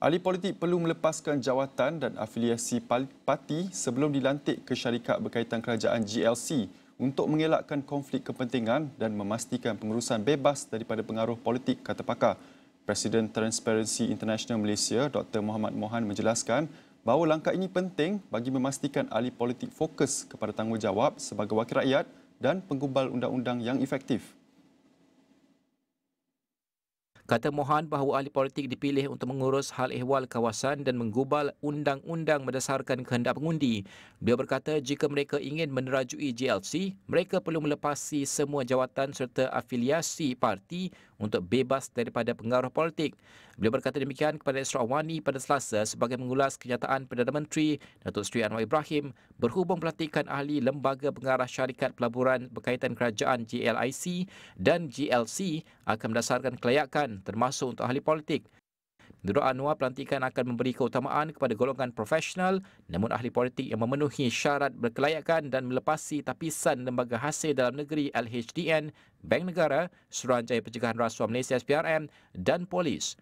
Ahli politik perlu melepaskan jawatan dan afiliasi parti sebelum dilantik ke syarikat berkaitan kerajaan GLC untuk mengelakkan konflik kepentingan dan memastikan pengurusan bebas daripada pengaruh politik, kata pakar. Presiden Transparency International Malaysia, Dr. Mohamed Mohan menjelaskan bahawa langkah ini penting bagi memastikan ahli politik fokus kepada tanggungjawab sebagai wakil rakyat dan penggubal undang-undang yang efektif. Kata Mohan bahawa ahli politik dipilih untuk mengurus hal ehwal kawasan dan menggubal undang-undang berdasarkan kehendak pengundi. Beliau berkata jika mereka ingin menerajui GLC, mereka perlu melepasi semua jawatan serta afiliasi parti untuk bebas daripada pengaruh politik. Beliau berkata demikian kepada Isra Awani pada Selasa sebagai mengulas kenyataan Perdana Menteri Datuk Seri Anwar Ibrahim berhubung pelantikan ahli Lembaga Pengarah Syarikat Pelaburan berkaitan kerajaan GLIC dan GLC akan berdasarkan kelayakan termasuk untuk ahli politik. Menurut Anwar, pelantikan akan memberi keutamaan kepada golongan profesional namun ahli politik yang memenuhi syarat berkelayakan dan melepasi tapisan Lembaga Hasil Dalam Negeri LHDN, Bank Negara, Suruhanjaya Pencegahan Rasuah Malaysia SPRM dan Polis.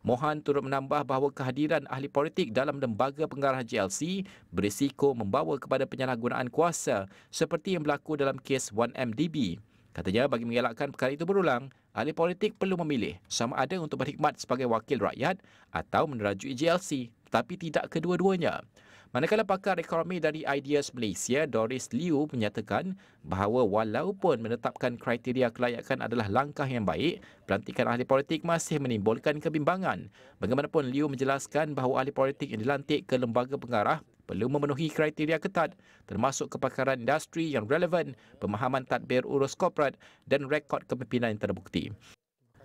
Mohan turut menambah bahawa kehadiran ahli politik dalam Lembaga Pengarah GLC berisiko membawa kepada penyalahgunaan kuasa seperti yang berlaku dalam kes 1MDB. Katanya bagi mengelakkan perkara itu berulang, ahli politik perlu memilih sama ada untuk berkhidmat sebagai wakil rakyat atau menerajui GLC, tetapi tidak kedua-duanya. Manakala pakar ekonomi dari Ideas Malaysia, Doris Liu, menyatakan bahawa walaupun menetapkan kriteria kelayakan adalah langkah yang baik, pelantikan ahli politik masih menimbulkan kebimbangan. Bagaimanapun, Liu menjelaskan bahawa ahli politik yang dilantik ke lembaga pengarah perlu memenuhi kriteria ketat termasuk kepakaran industri yang relevan, pemahaman tadbir urus korporat dan rekod kepimpinan yang terbukti.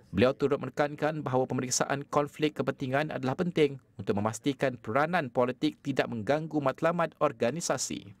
Beliau turut menekankan bahawa pemeriksaan konflik kepentingan adalah penting untuk memastikan peranan politik tidak mengganggu matlamat organisasi.